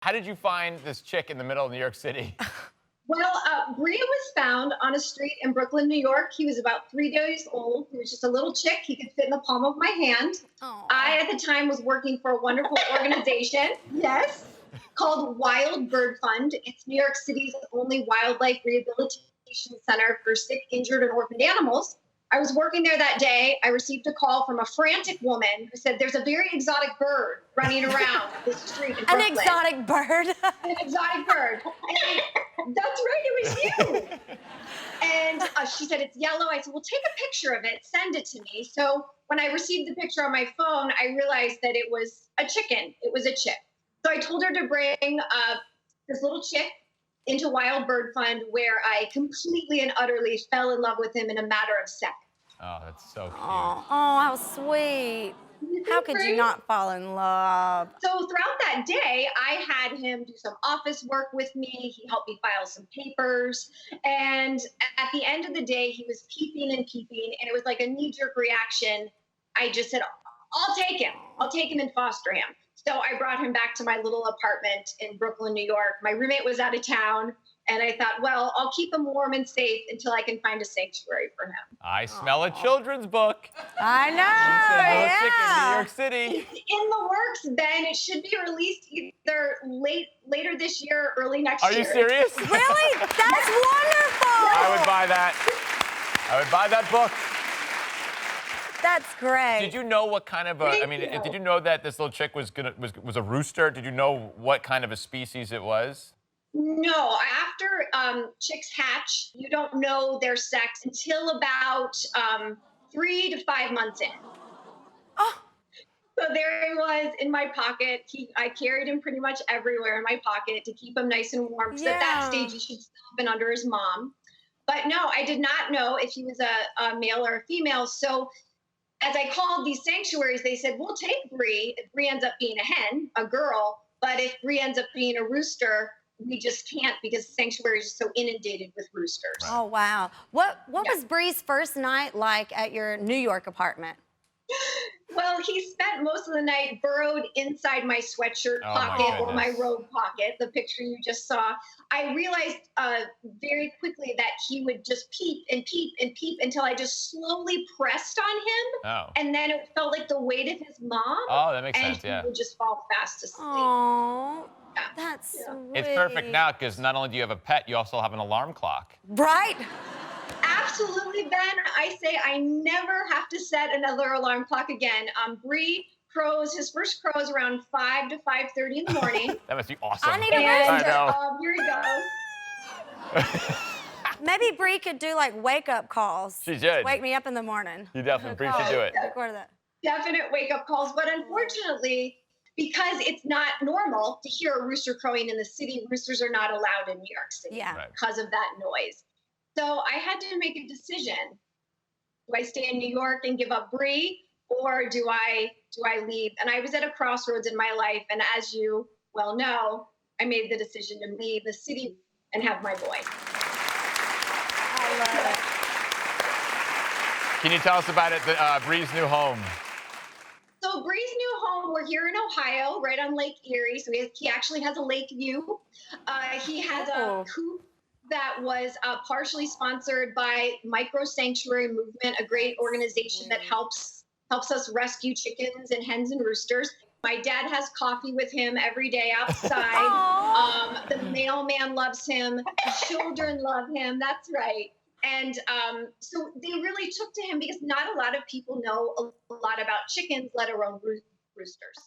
How did you find this chick in the middle of New York City? Well, Bree was found on a street in Brooklyn, New York. He was about 3 days old. He was just a little chick. He could fit in the palm of my hand. Aw. I, at the time, was working for a wonderful organization, yes, called Wild Bird Fund. It's New York City's only wildlife rehabilitation center for sick, injured, and orphaned animals. I was working there that day. I received a call from a frantic woman who said, "There's a very exotic bird running around this street in Brooklyn." An exotic bird. An exotic bird. That's right, it was you. And she said, "It's yellow." I said, "Well, take a picture of it, send it to me." So when I received the picture on my phone, I realized that it was a chicken. It was a chick. So I told her to bring this little chick into Wild Bird Fund, where I completely and utterly fell in love with him in a matter of seconds. Oh, that's so cute. Oh, how sweet. How could you not fall in love? So throughout that day, I had him do some office work with me. He helped me file some papers. And at the end of the day, he was peeping and peeping. And it was like a knee-jerk reaction. I just said, I'll take him. I'll take him and foster him. So I brought him back to my little apartment in Brooklyn, New York. My roommate was out of town. And I thought, well, I'll keep him warm and safe until I can find a sanctuary for him. I smell a children's book. I know, Little chick in New yeah. York City. It's in the works, Ben. It should be released either later this year or early next year. Are you serious? Really? That's wonderful. I would buy that. I would buy that book. That's great. Did you know what kind of a, did you know that this little chick was a rooster? Did you know what kind of a species it was? No, after chicks hatch, you don't know their sex until about 3 to 5 months in. Oh. So there he was in my pocket. I carried him pretty much everywhere in my pocket to keep him nice and warm. Because at that stage, he should still have been under his mom. But no, I did not know if he was a male or a female. So as I called these sanctuaries, they said, we'll take Bree if Bree ends up being a hen, a girl. But if Bree ends up being a rooster, we just can't because the sanctuary is so inundated with roosters. Oh, wow. What was Bree's first night like at your New York apartment? Well, he spent most of the night burrowed inside my sweatshirt pocket or my robe pocket, the picture you just saw. I realized very quickly that he would just peep and peep and peep until I just slowly pressed on him. Oh. And then it felt like the weight of his mom. Oh, that makes sense, And he would just fall fast asleep. Oh, Yeah. that's sweet. It's perfect now because not only do you have a pet, you also have an alarm clock. Right? Absolutely, Ben. I say I never have to set another alarm clock again. Bree crows, his first crow is around 5 to 5:30 in the morning. That must be awesome. I need a And rooster. here he goes. Maybe Bree could do like wake-up calls. She should. Wake me up in the morning. You definitely Bree should do it. Record that. Definite wake-up calls. But unfortunately, because it's not normal to hear a rooster crowing in the city, roosters are not allowed in New York City because of that noise. So I had to make a decision. Do I stay in New York and give up Bree, or do I leave? And I was at a crossroads in my life, and as you well know, I made the decision to leave the city and have my boy. I love it. Can you tell us about it, Bree's new home? So Bree's new home, we're here in Ohio, right on Lake Erie. So he actually has a lake view. He has a coop that was partially sponsored by Micro Sanctuary Movement, a great organization that helps us rescue chickens and hens and roosters. My dad has coffee with him every day outside. The mailman loves him. The children love him. That's right. And so they really took to him because not a lot of people know a lot about chickens, let alone roosters.